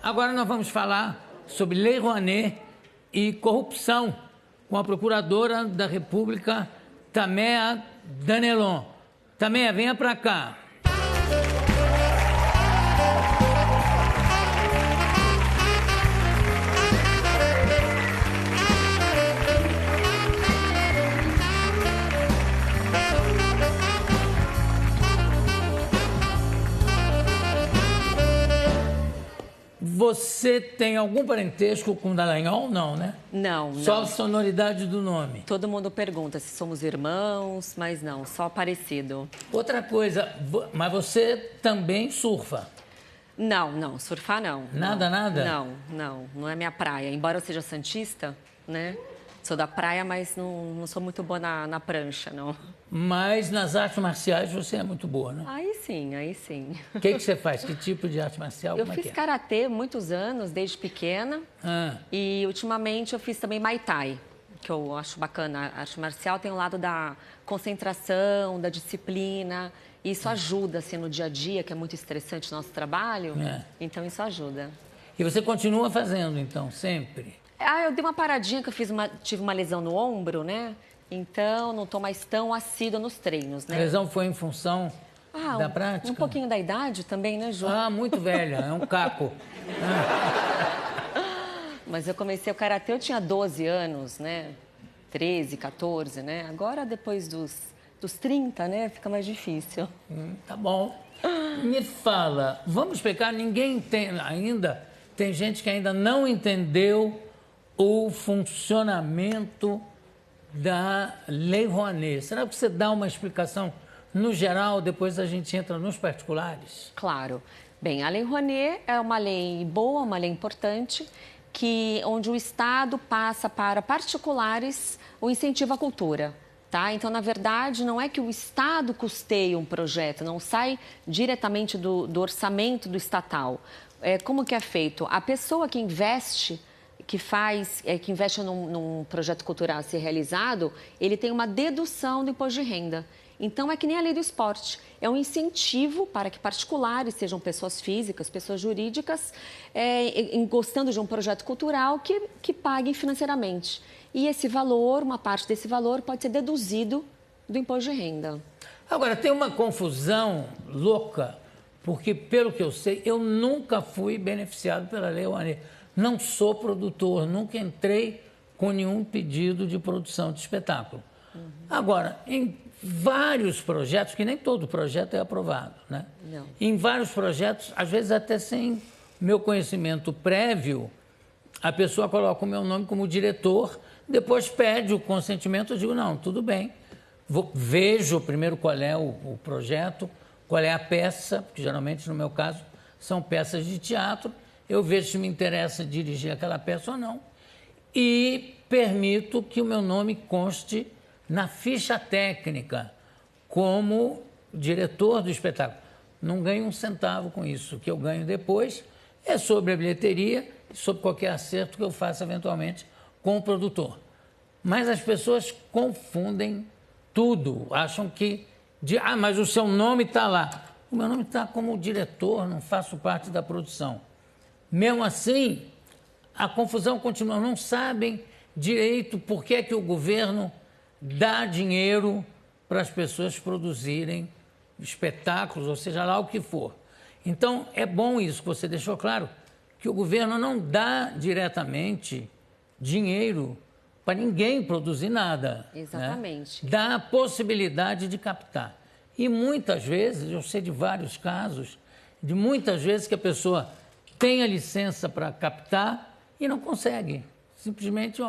Agora nós vamos falar sobre Lei Rouanet e corrupção com a Procuradora da República, Taméa Danelon. Taméa, venha para cá. Você tem algum parentesco com Dallagnol? Não, né? Não, Só não. a sonoridade do nome. Todo mundo pergunta se somos irmãos, mas não, só parecido. Outra coisa, mas você também surfa? Não, surfar não. Nada, nada? Não é minha praia. Embora eu seja santista, né? Sou da praia, mas não sou muito boa na prancha, não. Mas nas artes marciais você é muito boa, né? Aí sim. O que você faz? Que tipo de arte marcial? Eu Como fiz é que é? karatê muitos anos, desde pequena. E ultimamente eu fiz também Muay Thai, que eu acho bacana. A arte marcial tem o lado da concentração, da disciplina. E isso ajuda, assim, no dia a dia, que é muito estressante o nosso trabalho. Então isso ajuda. E você continua fazendo, então, sempre? Eu dei uma paradinha, que eu tive uma lesão no ombro, né? Então, não estou mais tão assídua nos treinos, né? A lesão foi em função da prática? Um pouquinho da idade também, né, João? Muito velha, é um caco. Mas eu comecei o karatê, eu tinha 12 anos, né? 13, 14, né? Agora, depois dos 30, né? Fica mais difícil. Tá bom. Me fala, vamos explicar, tem gente que ainda não entendeu o funcionamento da Lei Rouanet. Será que você dá uma explicação no geral, depois a gente entra nos particulares? Claro. Bem, a Lei Rouanet é uma lei boa, uma lei importante, onde o Estado passa para particulares o incentivo à cultura. Tá? Então, na verdade, não é que o Estado custeie um projeto, não sai diretamente do orçamento do estatal. Como que é feito? A pessoa que investe num projeto cultural a ser realizado, ele tem uma dedução do imposto de renda. Então, é que nem a lei do esporte. É um incentivo para que particulares, sejam pessoas físicas, pessoas jurídicas, gostando de um projeto cultural, que paguem financeiramente. E esse valor, uma parte desse valor, pode ser deduzido do imposto de renda. Agora, tem uma confusão louca, porque, pelo que eu sei, eu nunca fui beneficiado pela Lei Rouanet. Não sou produtor, nunca entrei com nenhum pedido de produção de espetáculo. Agora, em vários projetos, que nem todo projeto é aprovado, né? Não. Em vários projetos, às vezes até sem meu conhecimento prévio, a pessoa coloca o meu nome como diretor, depois pede o consentimento, eu digo, não, tudo bem. Vejo primeiro qual é o projeto, qual é a peça, porque geralmente, no meu caso, são peças de teatro. Eu vejo se me interessa dirigir aquela peça ou não. E permito que o meu nome conste na ficha técnica como diretor do espetáculo. Não ganho um centavo com isso. O que eu ganho depois é sobre a bilheteria e sobre qualquer acerto que eu faça eventualmente com o produtor. Mas as pessoas confundem tudo. Acham que... mas o seu nome está lá. O meu nome está como diretor, não faço parte da produção. Mesmo assim, a confusão continua. Não sabem direito por que é que o governo dá dinheiro para as pessoas produzirem espetáculos, ou seja lá o que for. Então, é bom isso que você deixou claro, que o governo não dá diretamente dinheiro para ninguém produzir nada. Exatamente. Né? Dá a possibilidade de captar. E muitas vezes, eu sei de vários casos, de muitas vezes que a pessoa tem a licença para captar e não consegue. Simplesmente,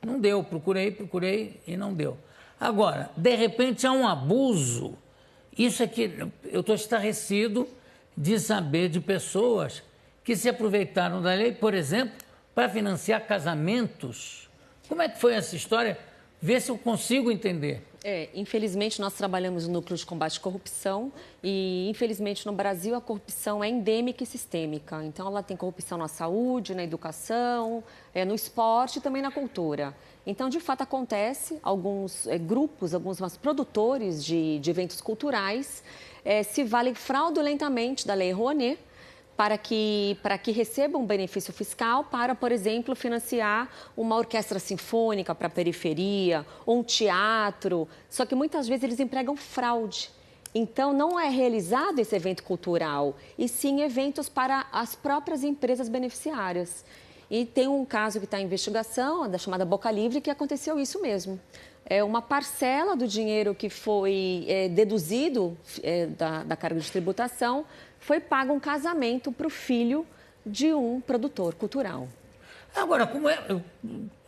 não deu, procurei e não deu. Agora, de repente há um abuso. Isso é que eu estou estarrecido de saber de pessoas que se aproveitaram da lei, por exemplo, para financiar casamentos. Como é que foi essa história? Vê se eu consigo entender. Infelizmente, nós trabalhamos no Núcleo de Combate à Corrupção e, infelizmente, no Brasil, a corrupção é endêmica e sistêmica. Então, ela tem corrupção na saúde, na educação, no esporte e também na cultura. Então, de fato, acontece, alguns grupos, alguns produtores de eventos culturais se valem fraudulentamente da Lei Rouanet para que recebam um benefício fiscal para, por exemplo, financiar uma orquestra sinfônica para a periferia, ou um teatro. Só que muitas vezes eles empregam fraude. Então, não é realizado esse evento cultural, e sim eventos para as próprias empresas beneficiárias. E tem um caso que está em investigação, da chamada Boca Livre, que aconteceu isso mesmo. É uma parcela do dinheiro que foi deduzido da carga de tributação, foi pago um casamento para o filho de um produtor cultural. Agora,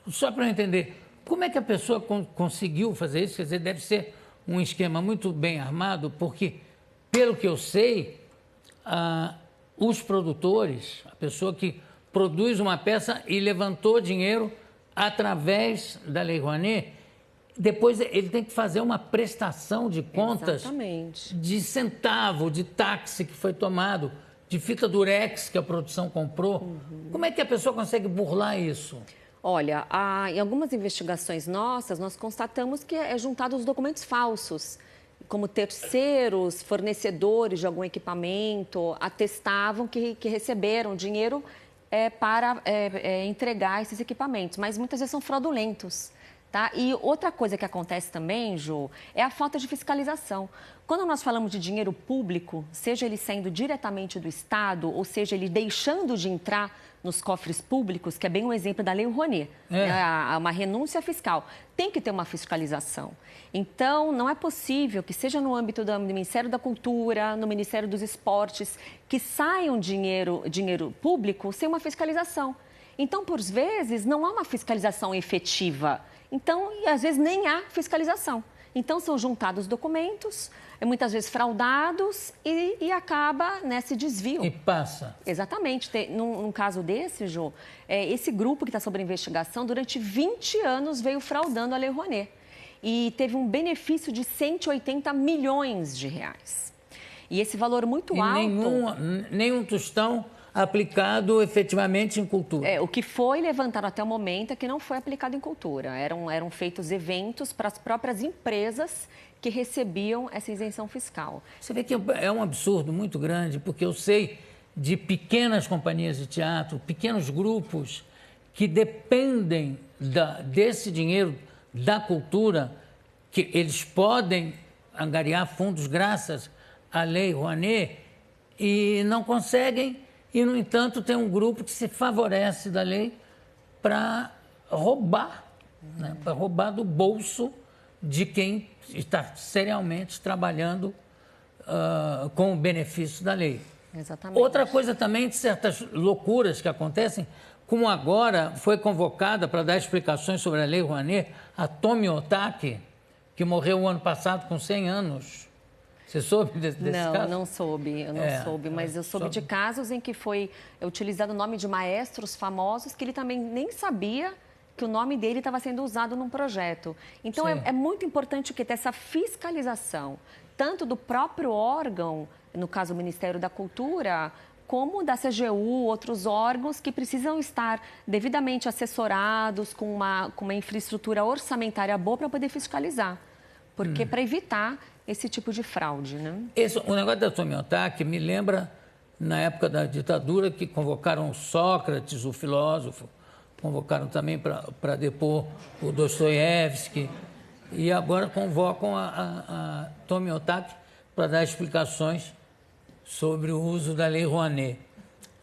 só para eu entender, como é que a pessoa conseguiu fazer isso? Quer dizer, deve ser um esquema muito bem armado, porque, pelo que eu sei, os produtores, a pessoa que produz uma peça e levantou dinheiro através da Lei Rouanet, depois ele tem que fazer uma prestação de contas. Exatamente. De centavo, de táxi que foi tomado, de fita durex que a produção comprou. Como é que a pessoa consegue burlar isso? Olha, em algumas investigações nossas, nós constatamos que é juntado os documentos falsos, como terceiros, fornecedores de algum equipamento, atestavam que receberam dinheiro para entregar esses equipamentos, mas muitas vezes são fraudulentos. Tá? E outra coisa que acontece também, Ju, é a falta de fiscalização. Quando nós falamos de dinheiro público, seja ele saindo diretamente do Estado, ou seja ele deixando de entrar nos cofres públicos, que é bem um exemplo da Lei Rouanet, uma renúncia fiscal, tem que ter uma fiscalização. Então, não é possível que seja no âmbito do Ministério da Cultura, no Ministério dos Esportes, que saiam dinheiro público sem uma fiscalização. Então, por vezes, não há uma fiscalização efetiva. Então, e às vezes nem há fiscalização. Então, são juntados documentos, muitas vezes fraudados, e acaba nesse desvio. E passa. Exatamente. Num caso desse, Jô, esse grupo que está sob investigação, durante 20 anos veio fraudando a Lei Rouanet. E teve um benefício de 180 milhões de reais. E esse valor muito alto... Nenhum tostão aplicado efetivamente em cultura. O que foi levantado até o momento é que não foi aplicado em cultura. Eram feitos eventos para as próprias empresas que recebiam essa isenção fiscal. Você vê que é um absurdo muito grande, porque eu sei de pequenas companhias de teatro, pequenos grupos que dependem desse dinheiro da cultura, que eles podem angariar fundos graças à Lei Rouanet e não conseguem. E, no entanto, tem um grupo que se favorece da lei para roubar, né? Para roubar do bolso de quem está seriamente trabalhando com o benefício da lei. Exatamente. Outra coisa também de certas loucuras que acontecem, como agora foi convocada para dar explicações sobre a Lei Rouanet, a Tomi Otaki, que morreu o ano passado com 100 anos. Você soube desse caso? Não, não soube, eu não soube, mas eu soube de casos em que foi utilizado o nome de maestros famosos que ele também nem sabia que o nome dele estava sendo usado num projeto. Então, é muito importante que tenha essa fiscalização, tanto do próprio órgão, no caso o Ministério da Cultura, como da CGU, outros órgãos que precisam estar devidamente assessorados, com uma infraestrutura orçamentária boa para poder fiscalizar. Porque para evitar esse tipo de fraude, né? O negócio da Tomi Otaki me lembra, na época da ditadura, que convocaram Sócrates, o filósofo, convocaram também para depor o Dostoiévski, e agora convocam a Tomi Otaki para dar explicações sobre o uso da Lei Rouanet.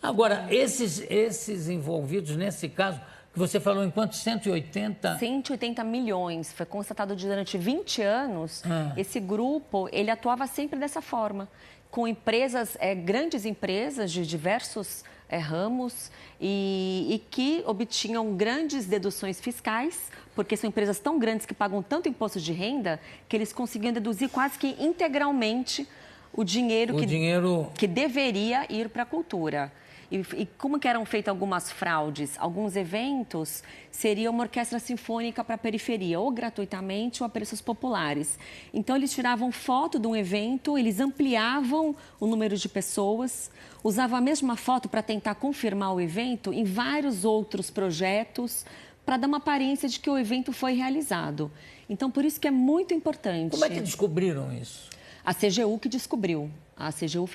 Agora, esses envolvidos nesse caso, que você falou em quanto? 180? 180 milhões. Foi constatado durante 20 anos. Esse grupo, ele atuava sempre dessa forma, com empresas, grandes empresas de diversos ramos e que obtinham grandes deduções fiscais, porque são empresas tão grandes que pagam tanto imposto de renda que eles conseguiam deduzir quase que integralmente o dinheiro que deveria ir para a cultura. E como que eram feitas algumas fraudes? Alguns eventos seriam uma orquestra sinfônica para a periferia, ou gratuitamente ou a preços populares. Então, eles tiravam foto de um evento, eles ampliavam o número de pessoas, usavam a mesma foto para tentar confirmar o evento em vários outros projetos, para dar uma aparência de que o evento foi realizado. Então, por isso que é muito importante. Como é que descobriram isso? A CGU que descobriu. A CGU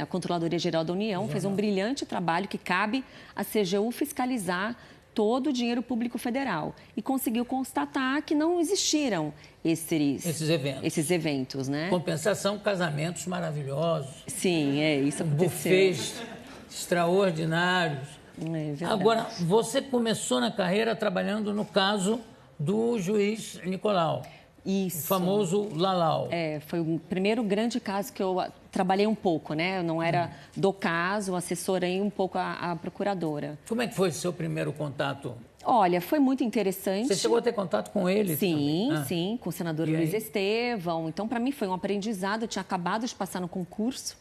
a Controladoria Geral da União fez um brilhante trabalho que cabe à CGU fiscalizar todo o dinheiro público federal e conseguiu constatar que não existiram esses eventos, né? Compensação, casamentos maravilhosos. Sim, isso aconteceu. Buffets extraordinários. Agora, você começou na carreira trabalhando no caso do juiz Nicolau. Isso. O famoso Lalau. Foi o primeiro grande caso que eu trabalhei um pouco, né? Eu não era do caso, assessorei um pouco a procuradora. Como é que foi o seu primeiro contato? Olha, foi muito interessante. Você chegou a ter contato com ele? Sim, sim, com o senador Luiz Estevão. Então, para mim, foi um aprendizado. Eu tinha acabado de passar no concurso.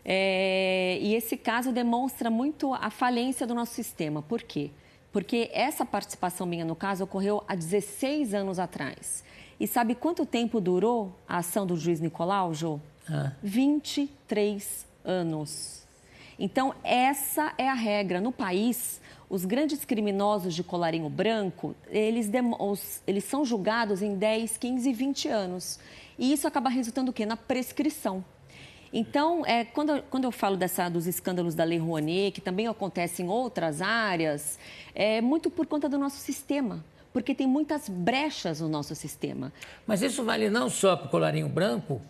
E esse caso demonstra muito a falência do nosso sistema. Por quê? Porque essa participação minha no caso ocorreu há 16 anos atrás. E sabe quanto tempo durou a ação do juiz Nicolau, Jô? 23 anos. Então, essa é a regra. No país, os grandes criminosos de colarinho branco, eles são julgados em 10, 15, 20 anos. E isso acaba resultando o quê? Na prescrição. Então, quando eu falo dos escândalos da Lei Rouanet, que também acontecem em outras áreas, é muito por conta do nosso sistema, porque tem muitas brechas no nosso sistema. Mas isso vale não só para o colarinho branco,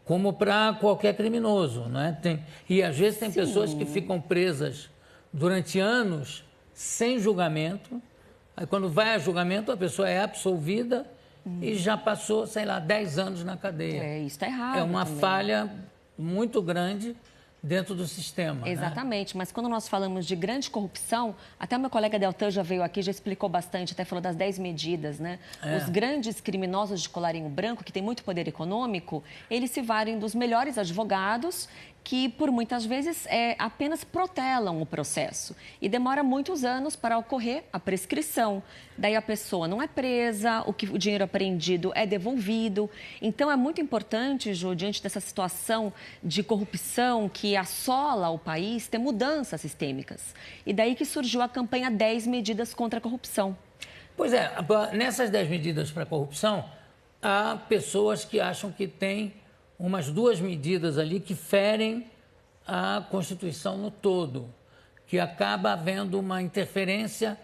como para qualquer criminoso, não é? E às vezes tem pessoas que ficam presas durante anos sem julgamento, aí quando vai a julgamento a pessoa é absolvida e já passou, sei lá, 10 anos na cadeia. Isso está errado. É uma falha muito grande dentro do sistema. Exatamente, mas quando nós falamos de grande corrupção, até o meu colega Deltan já veio aqui, já explicou bastante, até falou das 10 medidas, né? Os grandes criminosos de colarinho branco, que têm muito poder econômico, eles se valem dos melhores advogados que, por muitas vezes, apenas protelam o processo. E demora muitos anos para ocorrer a prescrição. Daí a pessoa não é presa, o dinheiro apreendido é devolvido. Então, é muito importante, Jô, diante dessa situação de corrupção que assola o país, ter mudanças sistêmicas. E daí que surgiu a campanha 10 medidas contra a corrupção. Pois é, nessas 10 medidas para a corrupção, há pessoas que acham que tem umas 2 medidas ali que ferem a Constituição no todo, que acaba havendo uma interferência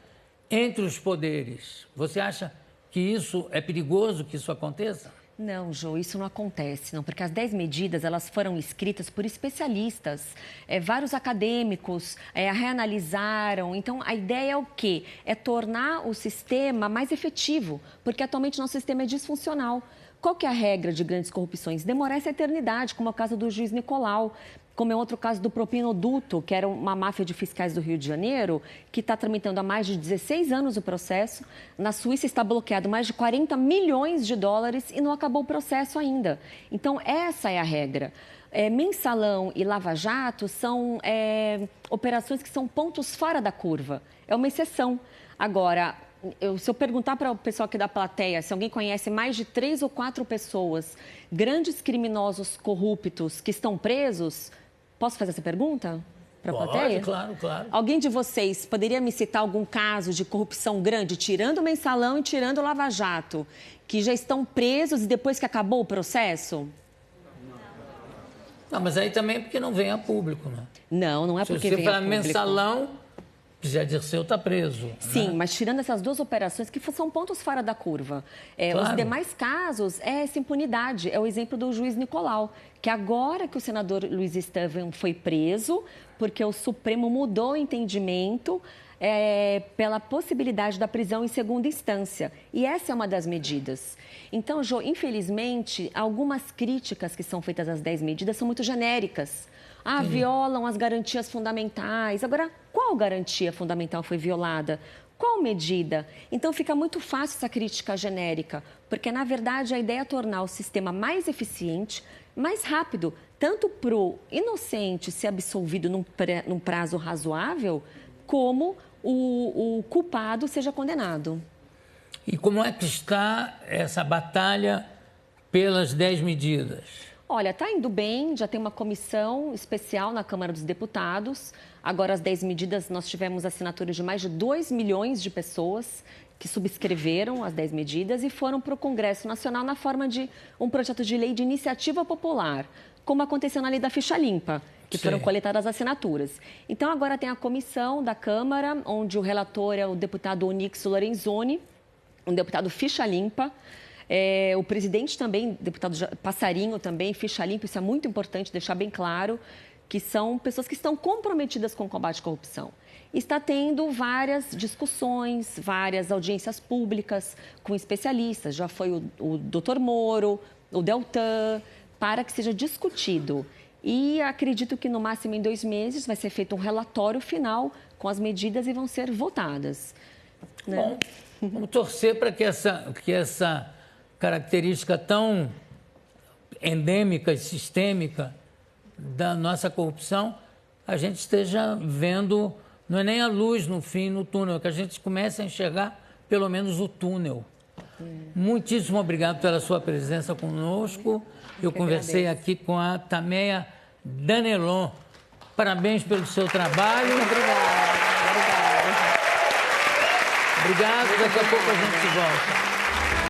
entre os poderes. Você acha que isso é perigoso, que isso aconteça? Não, Jô, isso não acontece, não, porque as 10 medidas, elas foram escritas por especialistas, vários acadêmicos reanalisaram. Então, a ideia é o quê? É tornar o sistema mais efetivo, porque atualmente nosso sistema é disfuncional. Qual que é a regra de grandes corrupções? Demorar essa eternidade, como é o caso do juiz Nicolau, como é outro caso do Propinoduto, que era uma máfia de fiscais do Rio de Janeiro, que está tramitando há mais de 16 anos o processo. Na Suíça está bloqueado mais de 40 milhões de dólares e não acabou o processo ainda. Então, essa é a regra. Mensalão e Lava Jato são operações que são pontos fora da curva. É uma exceção. Agora, se eu perguntar para o pessoal aqui da plateia se alguém conhece mais de 3 ou 4 pessoas, grandes criminosos corruptos que estão presos, posso fazer essa pergunta para a plateia? Claro, claro. Alguém de vocês poderia me citar algum caso de corrupção grande, tirando o Mensalão e tirando o Lava Jato, que já estão presos e depois que acabou o processo? Não, mas aí também é porque não vem a público, né? Não é porque vem a público. Mensalão, Zé Dirceu está preso. Sim, né? mas tirando essas 2 operações que são pontos fora da curva. Claro. Os demais casos é essa impunidade. É o exemplo do juiz Nicolau, que agora que o senador Luiz Estevão foi preso, porque o Supremo mudou o entendimento pela possibilidade da prisão em segunda instância. E essa é uma das medidas. Então, Jô, infelizmente, algumas críticas que são feitas às 10 medidas são muito genéricas. Violam as garantias fundamentais. Agora, qual garantia fundamental foi violada? Qual medida? Então, fica muito fácil essa crítica genérica, porque, na verdade, a ideia é tornar o sistema mais eficiente, mais rápido, tanto para o inocente ser absolvido num prazo razoável, como o culpado seja condenado. E como é que está essa batalha pelas 10 medidas? Olha, está indo bem, já tem uma comissão especial na Câmara dos Deputados. Agora, as 10 medidas, nós tivemos assinaturas de mais de 2 milhões de pessoas que subscreveram as 10 medidas e foram para o Congresso Nacional na forma de um projeto de lei de iniciativa popular, como aconteceu na lei da ficha limpa, que foram coletadas as assinaturas. Então, agora tem a comissão da Câmara, onde o relator é o deputado Onyx Lorenzoni, um deputado ficha limpa. O presidente também, deputado Passarinho também, ficha limpa, isso é muito importante deixar bem claro, que são pessoas que estão comprometidas com o combate à corrupção. Está tendo várias discussões, várias audiências públicas com especialistas, já foi o Dr. Moro, o Deltan, para que seja discutido. E acredito que no máximo em 2 meses vai ser feito um relatório final com as medidas e vão ser votadas. Né? Bom, vamos torcer para que essa característica tão endêmica e sistêmica da nossa corrupção, a gente esteja vendo, não é nem a luz no fim, no túnel, é que a gente comece a enxergar pelo menos o túnel. Muitíssimo obrigado pela sua presença conosco. Eu conversei aqui com a Tameia Danelon. Parabéns pelo seu trabalho. Obrigada. Obrigado. Daqui a pouco a gente volta.